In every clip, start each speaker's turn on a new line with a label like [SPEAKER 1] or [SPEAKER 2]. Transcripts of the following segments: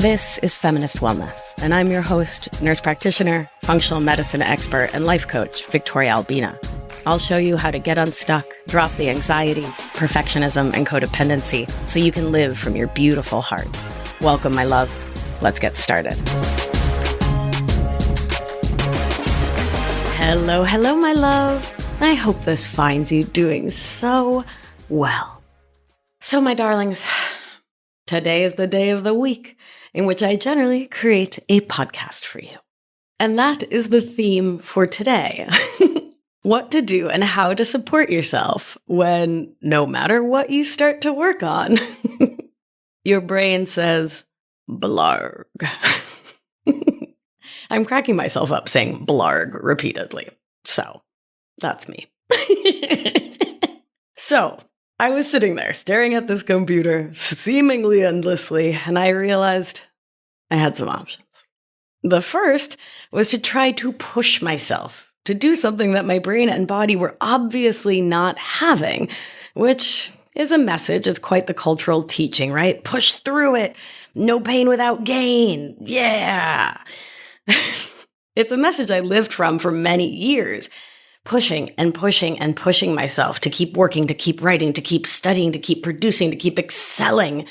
[SPEAKER 1] This is Feminist Wellness, and I'm your host, nurse practitioner, functional medicine expert, and life coach, Victoria Albina. I'll show you how to get unstuck, drop the anxiety, perfectionism, and codependency so you can live from your beautiful heart. Welcome, my love. Let's get started. Hello, hello, my love. I hope this finds you doing so well. So, my darlings, today is the day of the week in which I generally create a podcast for you. And that is the theme for today. What to do and how to support yourself when, no matter what you start to work on, your brain says, blarg. I'm cracking myself up saying blarg repeatedly. So, that's me. So, I was sitting there staring at this computer seemingly endlessly, and I realized I had some options. The first was to try to push myself to do something that my brain and body were obviously not having, which is a message. It's quite the cultural teaching, right? Push through it. No pain without gain. Yeah. It's a message I lived from for many years. Pushing and pushing and pushing myself to keep working, to keep writing, to keep studying, to keep producing, to keep excelling.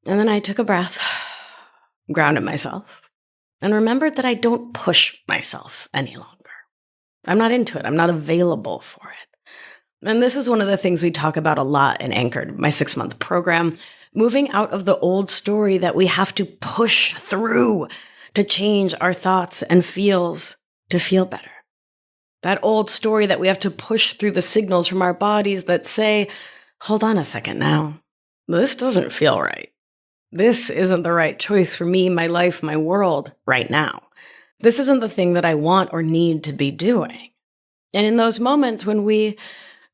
[SPEAKER 1] And then I took a breath, grounded myself, and remembered that I don't push myself any longer. I'm not into it. I'm not available for it. And this is one of the things we talk about a lot in Anchored, my 6-month program, moving out of the old story that we have to push through to change our thoughts and feels to feel better. That old story that we have to push through the signals from our bodies that say, hold on a second now, this doesn't feel right. This isn't the right choice for me, my life, my world right now. This isn't the thing that I want or need to be doing. And in those moments when we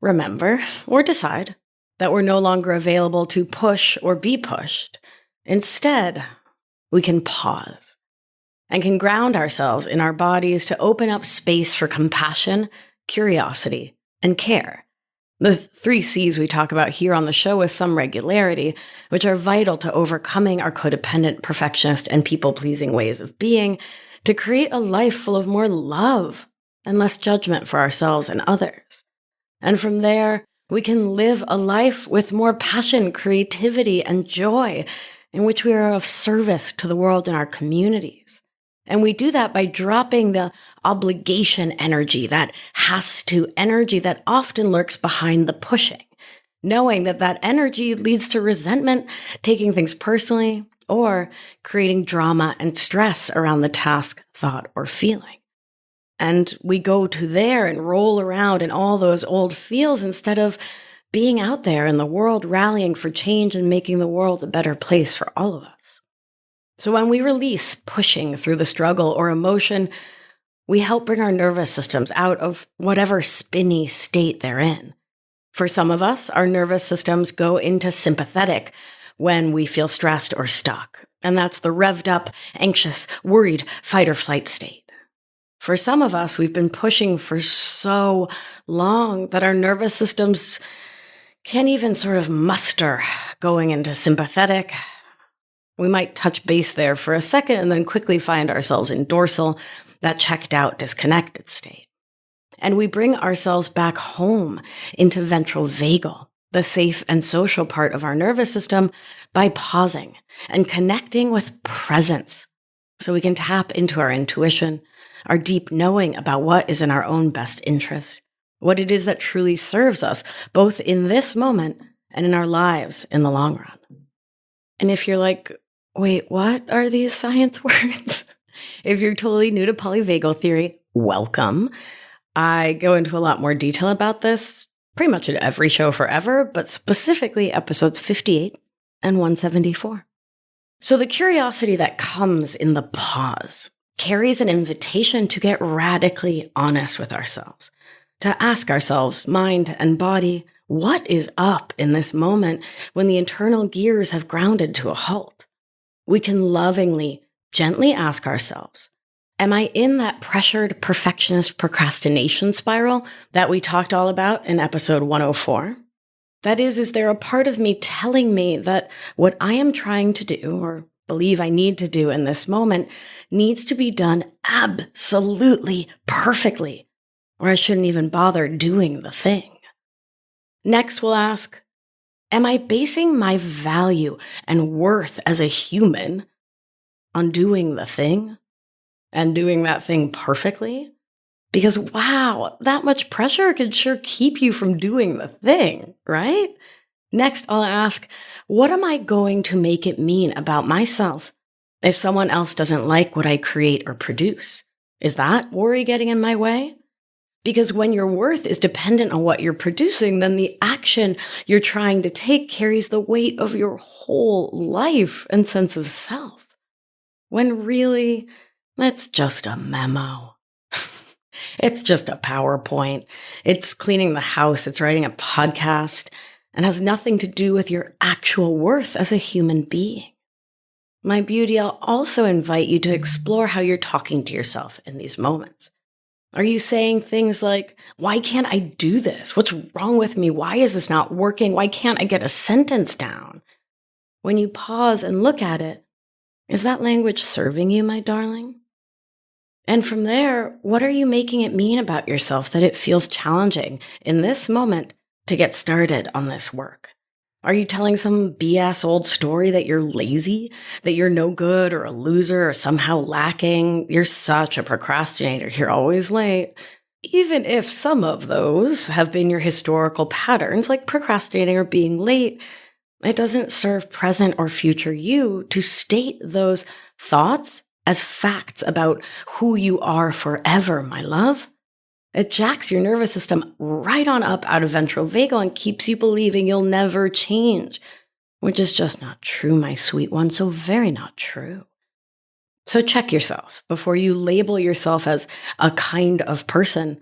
[SPEAKER 1] remember or decide that we're no longer available to push or be pushed, instead, we can pause and can ground ourselves in our bodies to open up space for compassion, curiosity, and care. The 3 C's we talk about here on the show with some regularity, which are vital to overcoming our codependent, perfectionist, and people-pleasing ways of being to create a life full of more love and less judgment for ourselves and others. And from there, we can live a life with more passion, creativity, and joy in which we are of service to the world and our communities. And we do that by dropping the obligation energy, that has to energy that often lurks behind the pushing, knowing that that energy leads to resentment, taking things personally, or creating drama and stress around the task, thought, or feeling. And we go to there and roll around in all those old feels instead of being out there in the world, rallying for change and making the world a better place for all of us. So when we release pushing through the struggle or emotion, we help bring our nervous systems out of whatever spinny state they're in. For some of us, our nervous systems go into sympathetic when we feel stressed or stuck. And that's the revved up, anxious, worried, fight or flight state. For some of us, we've been pushing for so long that our nervous systems can't even sort of muster going into sympathetic. We might touch base there for a second and then quickly find ourselves in dorsal, that checked out, disconnected state. And we bring ourselves back home into ventral vagal, the safe and social part of our nervous system, by pausing and connecting with presence so we can tap into our intuition, our deep knowing about what is in our own best interest, what it is that truly serves us, both in this moment and in our lives in the long run. And if you're like, wait, what are these science words? If you're totally new to Polyvagal Theory, welcome. I go into a lot more detail about this pretty much in every show forever, but specifically episodes 58 and 174. So the curiosity that comes in the pause carries an invitation to get radically honest with ourselves, to ask ourselves, mind and body, what is up in this moment when the internal gears have grounded to a halt? We can lovingly, gently ask ourselves, am I in that pressured perfectionist procrastination spiral that we talked all about in episode 104? That is there a part of me telling me that what I am trying to do, or believe I need to do in this moment needs to be done absolutely perfectly, or I shouldn't even bother doing the thing. Next, we'll ask, am I basing my value and worth as a human on doing the thing and doing that thing perfectly? Because wow, that much pressure could sure keep you from doing the thing, right? Next, I'll ask, what am I going to make it mean about myself if someone else doesn't like what I create or produce? Is that worry getting in my way? Because when your worth is dependent on what you're producing, then the action you're trying to take carries the weight of your whole life and sense of self. When really, that's just a memo. It's just a PowerPoint. It's cleaning the house. It's writing a podcast, and has nothing to do with your actual worth as a human being. My beauty, I'll also invite you to explore how you're talking to yourself in these moments. Are you saying things like, why can't I do this? What's wrong with me? Why is this not working? Why can't I get a sentence down? When you pause and look at it, is that language serving you, my darling? And from there, what are you making it mean about yourself that it feels challenging in this moment to get started on this work? Are you telling some BS old story that you're lazy, that you're no good or a loser or somehow lacking? You're such a procrastinator. You're always late. Even if some of those have been your historical patterns, like procrastinating or being late, it doesn't serve present or future you to state those thoughts as facts about who you are forever, my love. It jacks your nervous system right on up out of ventral vagal and keeps you believing you'll never change, which is just not true, my sweet one, so very not true. So check yourself before you label yourself as a kind of person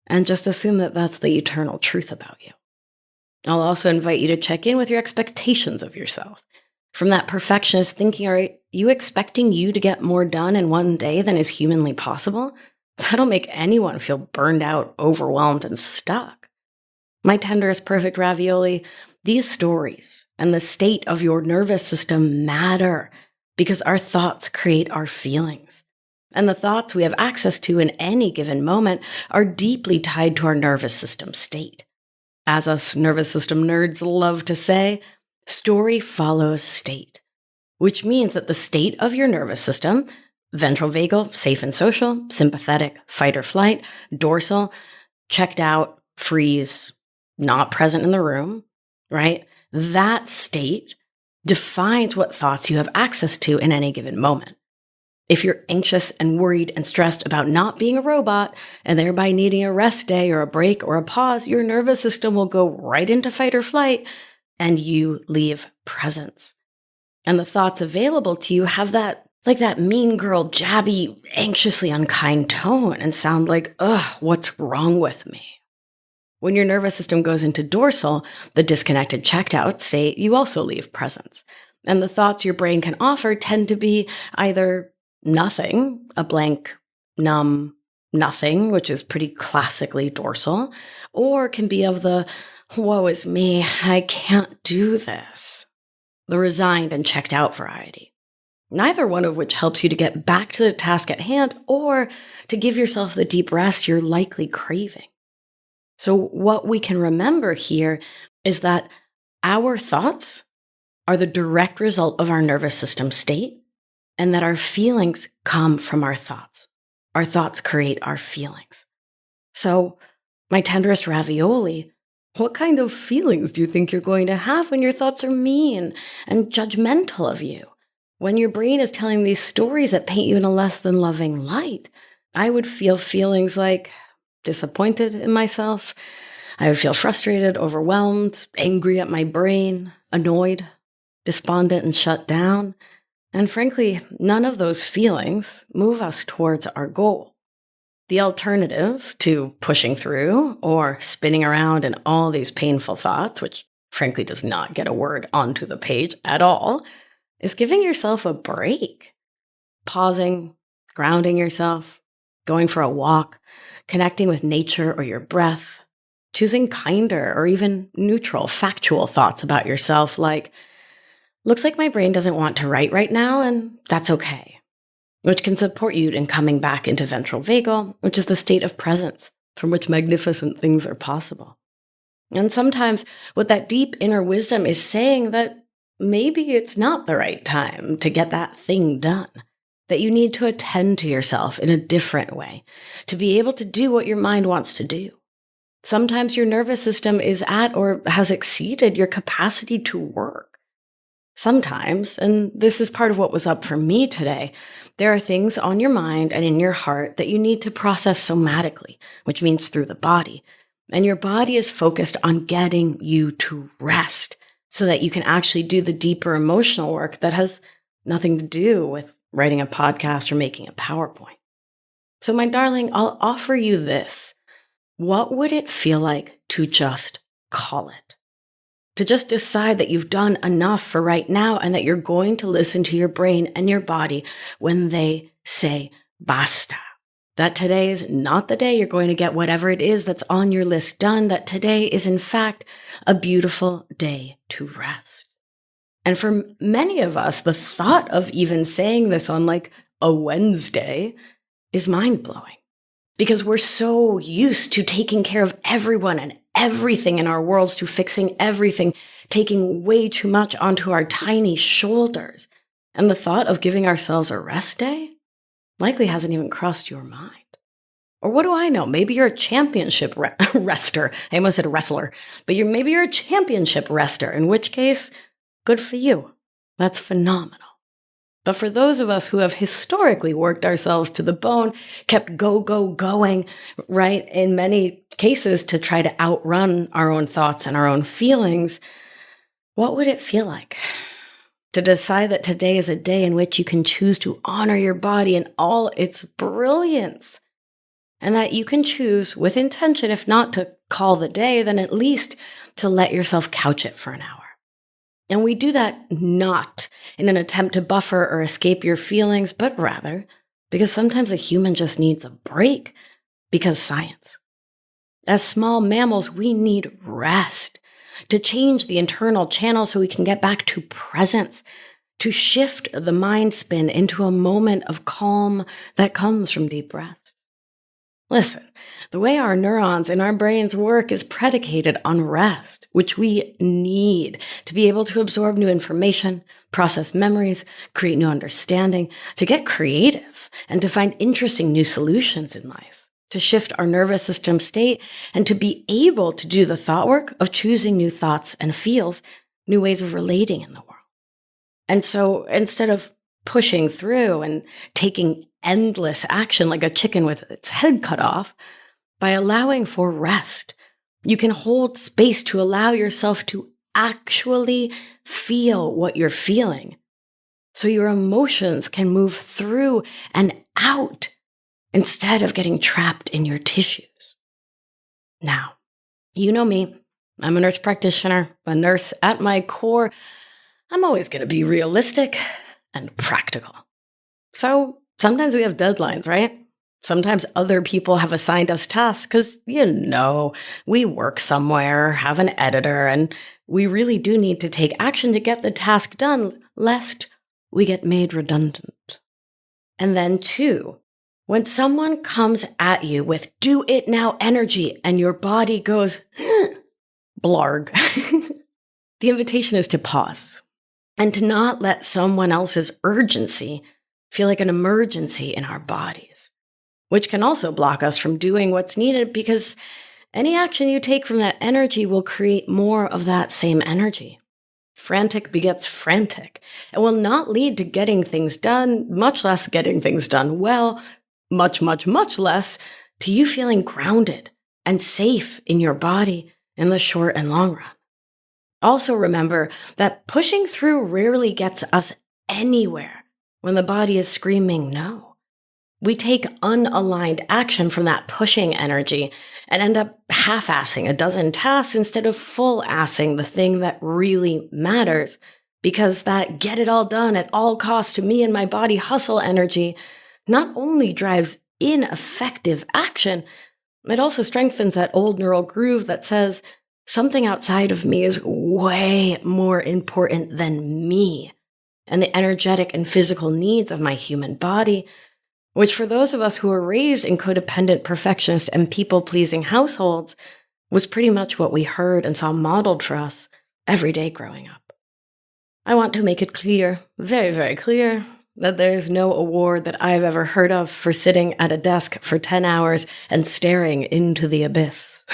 [SPEAKER 1] and just assume that that's the eternal truth about you. I'll also invite you to check in with your expectations of yourself. From that perfectionist thinking, are you expecting you to get more done in one day than is humanly possible? That'll make anyone feel burned out, overwhelmed, and stuck. My tenderest perfect ravioli, these stories and the state of your nervous system matter because our thoughts create our feelings. And the thoughts we have access to in any given moment are deeply tied to our nervous system state. As us nervous system nerds love to say, story follows state, which means that the state of your nervous system, ventral vagal, safe and social, sympathetic, fight or flight, dorsal, checked out, freeze, not present in the room, right? That state defines what thoughts you have access to in any given moment. If you're anxious and worried and stressed about not being a robot and thereby needing a rest day or a break or a pause, your nervous system will go right into fight or flight and you leave presence. And the thoughts available to you have that, like that mean girl, jabby, anxiously unkind tone and sound like, ugh, what's wrong with me? When your nervous system goes into dorsal, the disconnected, checked out state, you also leave presence. And the thoughts your brain can offer tend to be either nothing, a blank, numb nothing, which is pretty classically dorsal, or can be of the, woe is me, I can't do this, the resigned and checked out variety. Neither one of which helps you to get back to the task at hand or to give yourself the deep rest you're likely craving. So what we can remember here is that our thoughts are the direct result of our nervous system state, and that our feelings come from our thoughts. Our thoughts create our feelings. So, my tenderest ravioli, what kind of feelings do you think you're going to have when your thoughts are mean and judgmental of you? When your brain is telling these stories that paint you in a less than loving light? I would feel feelings like disappointed in myself. I would feel frustrated, overwhelmed, angry at my brain, annoyed, despondent, and shut down. And frankly, none of those feelings move us towards our goal. The alternative to pushing through or spinning around in all these painful thoughts, which frankly does not get a word onto the page at all, is giving yourself a break. Pausing, grounding yourself, going for a walk, connecting with nature or your breath, choosing kinder or even neutral, factual thoughts about yourself like, Looks like my brain doesn't want to write right now, and that's okay, which can support you in coming back into ventral vagal, which is the state of presence from which magnificent things are possible. And sometimes what that deep inner wisdom is saying that maybe it's not the right time to get that thing done, that you need to attend to yourself in a different way to be able to do what your mind wants to do. Sometimes your nervous system is at or has exceeded your capacity to work. Sometimes, and this is part of what was up for me today, there are things on your mind and in your heart that you need to process somatically, which means through the body. And your body is focused on getting you to rest so that you can actually do the deeper emotional work that has nothing to do with writing a podcast or making a PowerPoint. So my darling, I'll offer you this. What would it feel like to just call it? To just decide that you've done enough for right now and that you're going to listen to your brain and your body when they say basta. That today is not the day you're going to get whatever it is that's on your list done, that today is in fact a beautiful day to rest. And for many of us, the thought of even saying this on like a Wednesday is mind-blowing because we're so used to taking care of everyone and everything in our worlds, to fixing everything, taking way too much onto our tiny shoulders. And the thought of giving ourselves a rest day likely hasn't even crossed your mind. Or what do I know? Maybe you're a championship rester. I almost said wrestler, but maybe you're a championship rester, in which case, good for you. That's phenomenal. But for those of us who have historically worked ourselves to the bone, kept going, right, in many cases to try to outrun our own thoughts and our own feelings, what would it feel like to decide that today is a day in which you can choose to honor your body in all its brilliance, and that you can choose with intention, if not to call the day, then at least to let yourself couch it for an hour? And we do that not in an attempt to buffer or escape your feelings, but rather because sometimes a human just needs a break because science. As small mammals, we need rest to change the internal channel so we can get back to presence, to shift the mind spin into a moment of calm that comes from deep breath. Listen, the way our neurons in our brains work is predicated on rest, which we need to be able to absorb new information, process memories, create new understanding, to get creative, and to find interesting new solutions in life, to shift our nervous system state, and to be able to do the thought work of choosing new thoughts and feels, new ways of relating in the world. And so instead of pushing through and taking endless action like a chicken with its head cut off, by allowing for rest, you can hold space to allow yourself to actually feel what you're feeling, so your emotions can move through and out instead of getting trapped in your tissues. Now, you know me, I'm a nurse practitioner, a nurse at my core. I'm always going to be realistic and practical. So sometimes we have deadlines, right? Sometimes other people have assigned us tasks because, we work somewhere, have an editor, and we really do need to take action to get the task done, lest we get made redundant. And then two, when someone comes at you with do it now energy and your body goes, blarg, the invitation is to pause and to not let someone else's urgency feel like an emergency in our bodies, which can also block us from doing what's needed because any action you take from that energy will create more of that same energy. Frantic begets frantic and will not lead to getting things done, much less getting things done well, much less to you feeling grounded and safe in your body in the short and long run. Also remember that pushing through rarely gets us anywhere when the body is screaming no. We take unaligned action from that pushing energy and end up half-assing a dozen tasks instead of full-assing the thing that really matters, because that get it all done at all costs to me and my body hustle energy not only drives ineffective action, it also strengthens that old neural groove that says, Something outside of me is way more important than me and the energetic and physical needs of my human body, which for those of us who were raised in codependent, perfectionist, and people-pleasing households was pretty much what we heard and saw modeled for us every day growing up. I want to make it clear, very, very clear, that there's no award that I've ever heard of for sitting at a desk for 10 hours and staring into the abyss.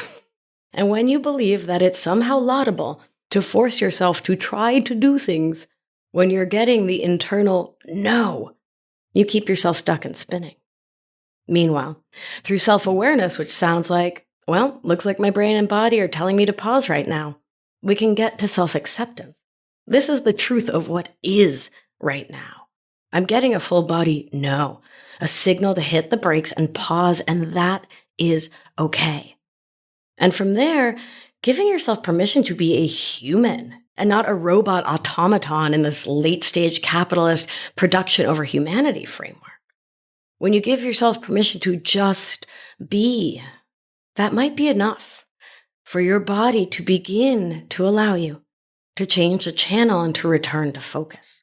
[SPEAKER 1] And when you believe that it's somehow laudable to force yourself to try to do things when you're getting the internal no, you keep yourself stuck and spinning. Meanwhile, through self-awareness, which sounds like, well, looks like my brain and body are telling me to pause right now, we can get to self-acceptance. This is the truth of what is right now. I'm getting a full body no, a signal to hit the brakes and pause, and that is okay. And from there, giving yourself permission to be a human and not a robot automaton in this late-stage capitalist production over humanity framework. When you give yourself permission to just be, that might be enough for your body to begin to allow you to change the channel and to return to focus.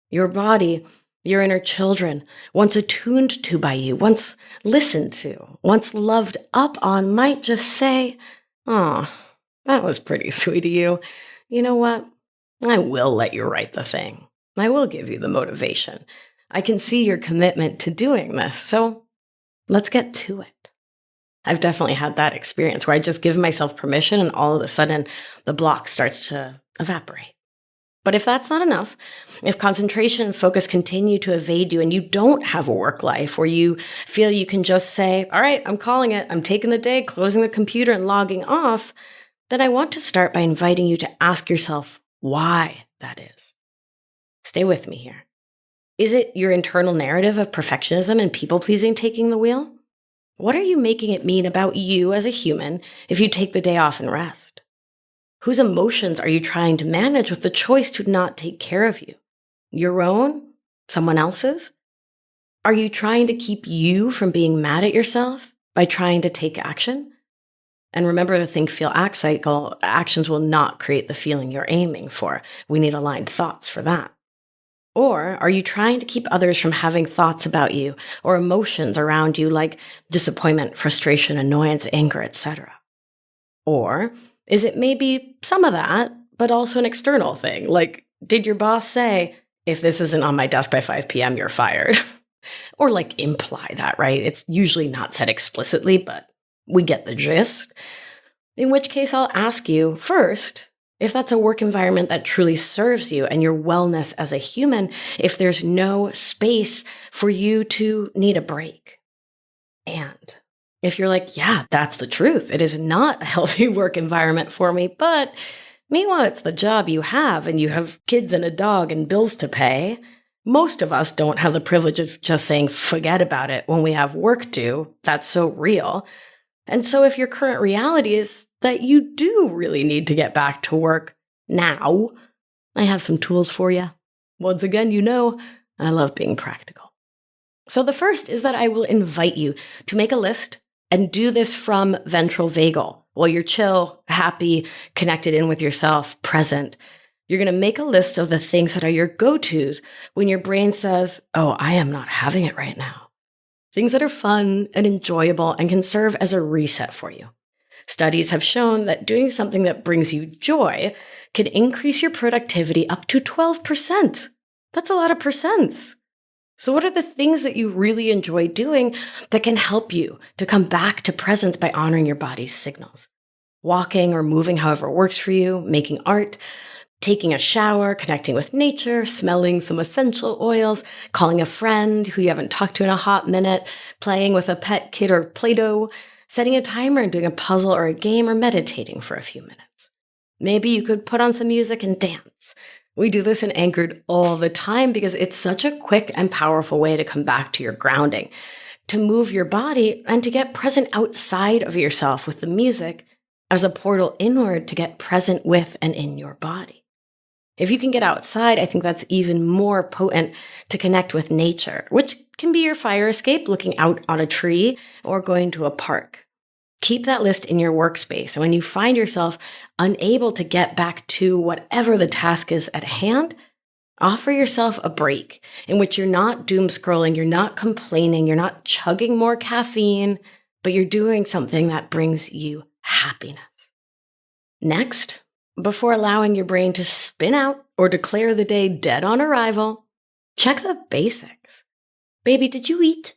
[SPEAKER 1] Your body, your inner children, once attuned to by you, once listened to, once loved up on, might just say, "Oh, that was pretty sweet of you. You know what? I will let you write the thing. I will give you the motivation. I can see your commitment to doing this, so let's get to it." I've definitely had that experience where I just give myself permission and all of a sudden the block starts to evaporate. But if that's not enough, if concentration and focus continue to evade you and you don't have a work life where you feel you can just say, all right, I'm calling it, I'm taking the day, closing the computer and logging off, then I want to start by inviting you to ask yourself why that is. Stay with me here. Is it your internal narrative of perfectionism and people-pleasing taking the wheel? What are you making it mean about you as a human if you take the day off and rest? Whose emotions are you trying to manage with the choice to not take care of you? Your own? Someone else's? Are you trying to keep you from being mad at yourself by trying to take action? And remember the think, feel, act cycle. Actions will not create the feeling you're aiming for. We need aligned thoughts for that. Or are you trying to keep others from having thoughts about you or emotions around you like disappointment, frustration, annoyance, anger, etc.? Or is it maybe some of that, but also an external thing? Like, did your boss say, if this isn't on my desk by 5 p.m., you're fired? Or like imply that, right? It's usually not said explicitly, but we get the gist. In which case I'll ask you first, if that's a work environment that truly serves you and your wellness as a human, if there's no space for you to need a break. And if you're like, yeah, that's the truth. It is not a healthy work environment for me, but meanwhile, it's the job you have and you have kids and a dog and bills to pay. Most of us don't have the privilege of just saying, forget about it when we have work due. That's so real. And so if your current reality is that you do really need to get back to work now, I have some tools for you. Once again, you know, I love being practical. So the first is that I will invite you to make a list and do this from ventral vagal. While you're chill, happy, connected in with yourself, present, you're going to make a list of the things that are your go-tos when your brain says, oh, I am not having it right now. Things that are fun and enjoyable and can serve as a reset for you. Studies have shown that doing something that brings you joy can increase your productivity up to 12%. That's a lot of percents. So what are the things that you really enjoy doing that can help you to come back to presence by honoring your body's signals? Walking or moving however works for you, making art, taking a shower, connecting with nature, smelling some essential oils, calling a friend who you haven't talked to in a hot minute, playing with a pet kid or Play-Doh, setting a timer and doing a puzzle or a game, or meditating for a few minutes. Maybe you could put on some music and dance. We do this in Anchored all the time because it's such a quick and powerful way to come back to your grounding, to move your body and to get present outside of yourself with the music as a portal inward to get present with and in your body. If you can get outside, I think that's even more potent to connect with nature, which can be your fire escape, looking out on a tree or going to a park. Keep that list in your workspace. And when you find yourself unable to get back to whatever the task is at hand, offer yourself a break in which you're not doom scrolling, you're not complaining, you're not chugging more caffeine, but you're doing something that brings you happiness. Next, before allowing your brain to spin out or declare the day dead on arrival, check the basics. Baby, did you eat?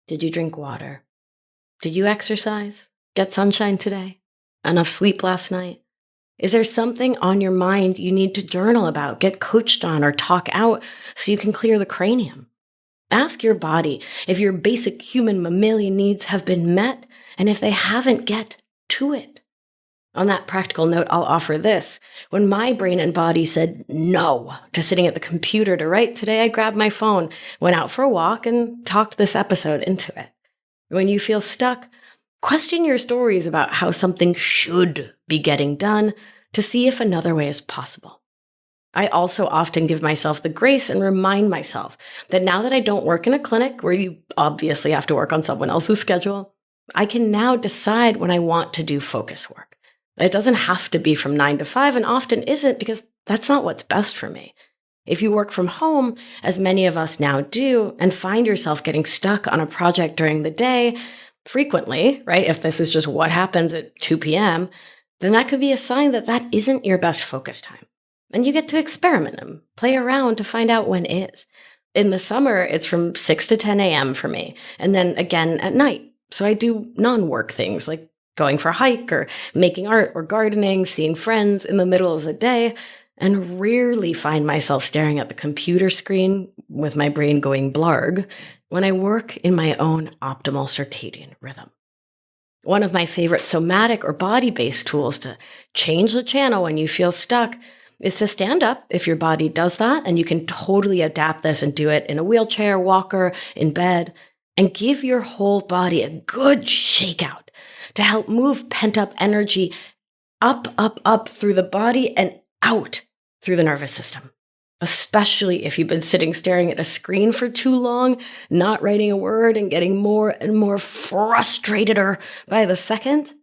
[SPEAKER 1] Did you drink water? Did you exercise? Get sunshine today? Enough sleep last night? Is there something on your mind you need to journal about, get coached on, or talk out so you can clear the cranium? Ask your body if your basic human mammalian needs have been met, and if they haven't, get to it. On that practical note, I'll offer this. When my brain and body said no to sitting at the computer to write today, I grabbed my phone, went out for a walk, and talked this episode into it. When you feel stuck, question your stories about how something should be getting done to see if another way is possible. I also often give myself the grace and remind myself that now that I don't work in a clinic where you obviously have to work on someone else's schedule, I can now decide when I want to do focus work. It doesn't have to be from 9 to 5 and often isn't because that's not what's best for me. If you work from home, as many of us now do, and find yourself getting stuck on a project during the day, frequently, right? If this is just what happens at 2 p.m., then that could be a sign that that isn't your best focus time. And you get to experiment and play around to find out when is. In the summer, it's from 6 to 10 a.m. for me, and then again at night. So I do non-work things like going for a hike or making art or gardening, seeing friends in the middle of the day, and rarely find myself staring at the computer screen with my brain going blarg when I work in my own optimal circadian rhythm. One of my favorite somatic or body-based tools to change the channel when you feel stuck is to stand up if your body does that, and you can totally adapt this and do it in a wheelchair, walker, in bed, and give your whole body a good shakeout to help move pent-up energy up through the body and out through the nervous system. Especially if you've been sitting staring at a screen for too long, not writing a word and getting more and more frustrated by the second,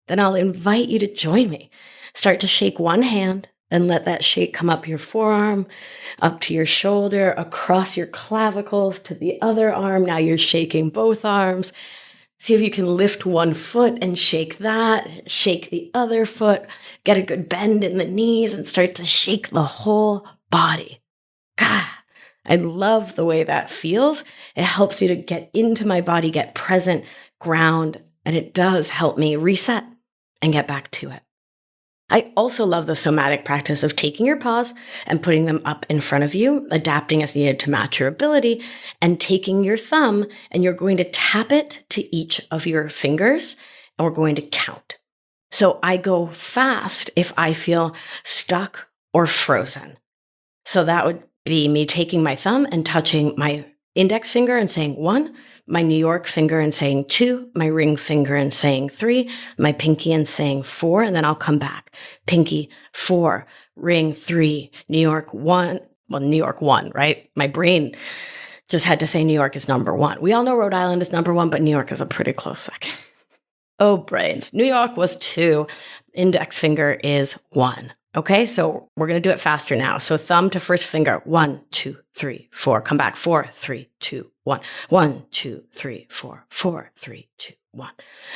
[SPEAKER 1] then I'll invite you to join me. Start to shake one hand and let that shake come up your forearm, up to your shoulder, across your clavicles to the other arm. Now you're shaking both arms. See if you can lift one foot and shake that, shake the other foot, get a good bend in the knees and start to shake the whole body. God, I love the way that feels. It helps me to get into my body, get present, ground, and it does help me reset and get back to it. I also love the somatic practice of taking your paws and putting them up in front of you, adapting as needed to match your ability, and taking your thumb and you're going to tap it to each of your fingers and we're going to count. So I go fast if I feel stuck or frozen. So that would be me taking my thumb and touching my index finger and saying 1, my New York finger and saying 2, my ring finger and saying 3, my pinky and saying 4, and then I'll come back. Pinky, 4, ring, 3, New York, 1. Well, New York, 1, right? My brain just had to say New York is number 1. We all know Rhode Island is number 1, but New York is a pretty close second. Oh, brains. New York was 2. Index finger is 1. Okay, so we're going to do it faster now. So thumb to first finger, 1, 2, 3, 4. Come back, 4, 3, 2, 1. 1, 2, 3, 4, 4, 3, 2, 1.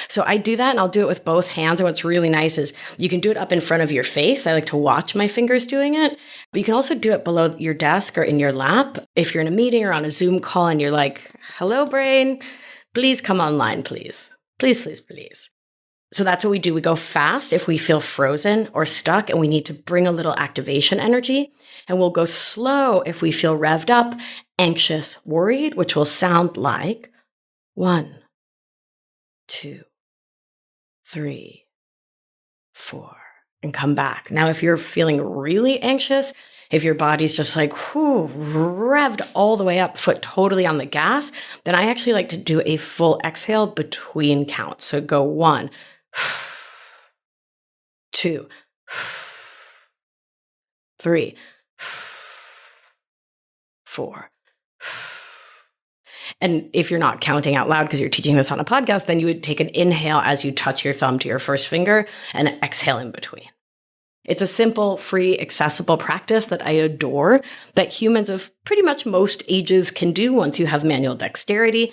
[SPEAKER 1] So I do that and I'll do it with both hands. And what's really nice is you can do it up in front of your face. I like to watch my fingers doing it, but you can also do it below your desk or in your lap. If you're in a meeting or on a Zoom call and you're like, hello, brain, please come online, please. Please, please, please. So that's what we do. We go fast if we feel frozen or stuck and we need to bring a little activation energy. And we'll go slow if we feel revved up, anxious, worried, which will sound like 1, 2, 3, 4, and come back. Now, if you're feeling really anxious, if your body's just like, revved all the way up, foot totally on the gas, then I actually like to do a full exhale between counts. So go 1, 2, 3, 4. And if you're not counting out loud because you're teaching this on a podcast, then you would take an inhale as you touch your thumb to your first finger and an exhale in between. It's a simple, free, accessible practice that I adore, that humans of pretty much most ages can do once you have manual dexterity,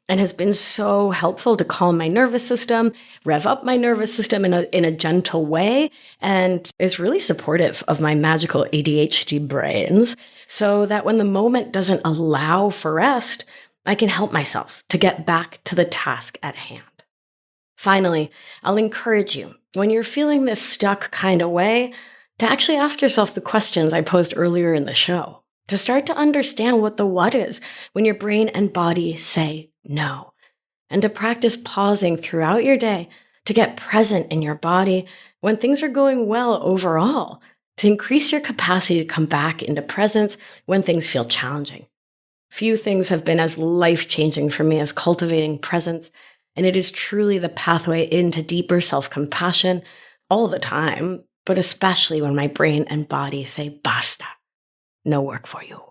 [SPEAKER 1] and has been so helpful to calm my nervous system, rev up my nervous system in a gentle way, and is really supportive of my magical ADHD brains, so that when the moment doesn't allow for rest, I can help myself to get back to the task at hand. Finally, I'll encourage you, when you're feeling this stuck kind of way, to actually ask yourself the questions I posed earlier in the show, to start to understand what the what is when your brain and body say no, and to practice pausing throughout your day to get present in your body when things are going well overall, to increase your capacity to come back into presence when things feel challenging. Few things have been as life-changing for me as cultivating presence, and it is truly the pathway into deeper self-compassion all the time, but especially when my brain and body say, basta, no work for you.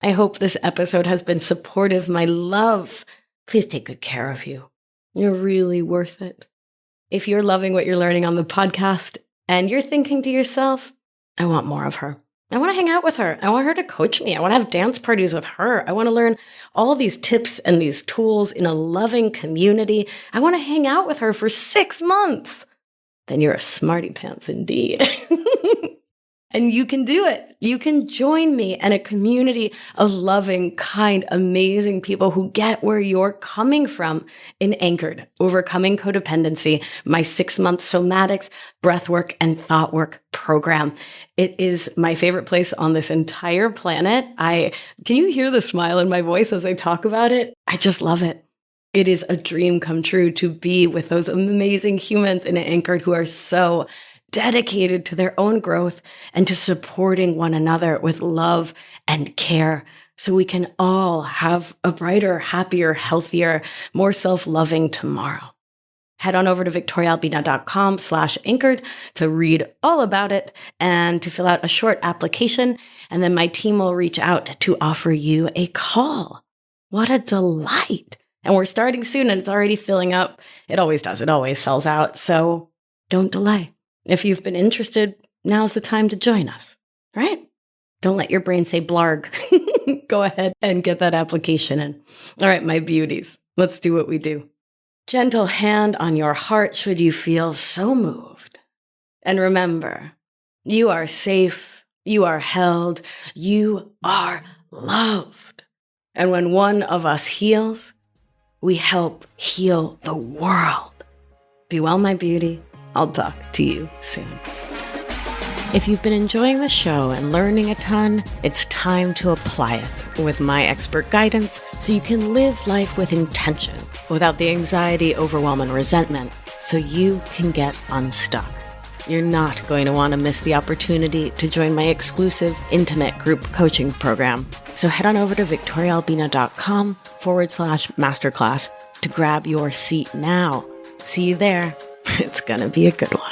[SPEAKER 1] I hope this episode has been supportive, my love. Please take good care of you. You're really worth it. If you're loving what you're learning on the podcast and you're thinking to yourself, I want more of her. I want to hang out with her. I want her to coach me. I want to have dance parties with her. I want to learn all these tips and these tools in a loving community. I want to hang out with her for 6 months. Then you're a smarty pants indeed. And you can do it. You can join me and a community of loving, kind, amazing people who get where you're coming from in Anchored, Overcoming Codependency, my 6-month somatics, breathwork, and thought work program. It is my favorite place on this entire planet. Can you hear the smile in my voice as I talk about it? I just love it. It is a dream come true to be with those amazing humans in Anchored who are so dedicated to their own growth and to supporting one another with love and care so we can all have a brighter, happier, healthier, more self-loving tomorrow. Head on over to victoriaalbina.com/anchored to read all about it and to fill out a short application. And then my team will reach out to offer you a call. What a delight. And we're starting soon and it's already filling up. It always does. It always sells out. So don't delay. If you've been interested, now's the time to join us, right? Don't let your brain say blarg. Go ahead and get that application in. All right, my beauties, let's do what we do. Gentle hand on your heart should you feel so moved. And remember, you are safe, you are held, you are loved. And when one of us heals, we help heal the world. Be well, my beauty. I'll talk to you soon. If you've been enjoying the show and learning a ton, it's time to apply it with my expert guidance so you can live life with intention without the anxiety, overwhelm, and resentment so you can get unstuck. You're not going to want to miss the opportunity to join my exclusive, intimate group coaching program. So head on over to victoriaalbina.com/masterclass to grab your seat now. See you there. It's going to be a good one.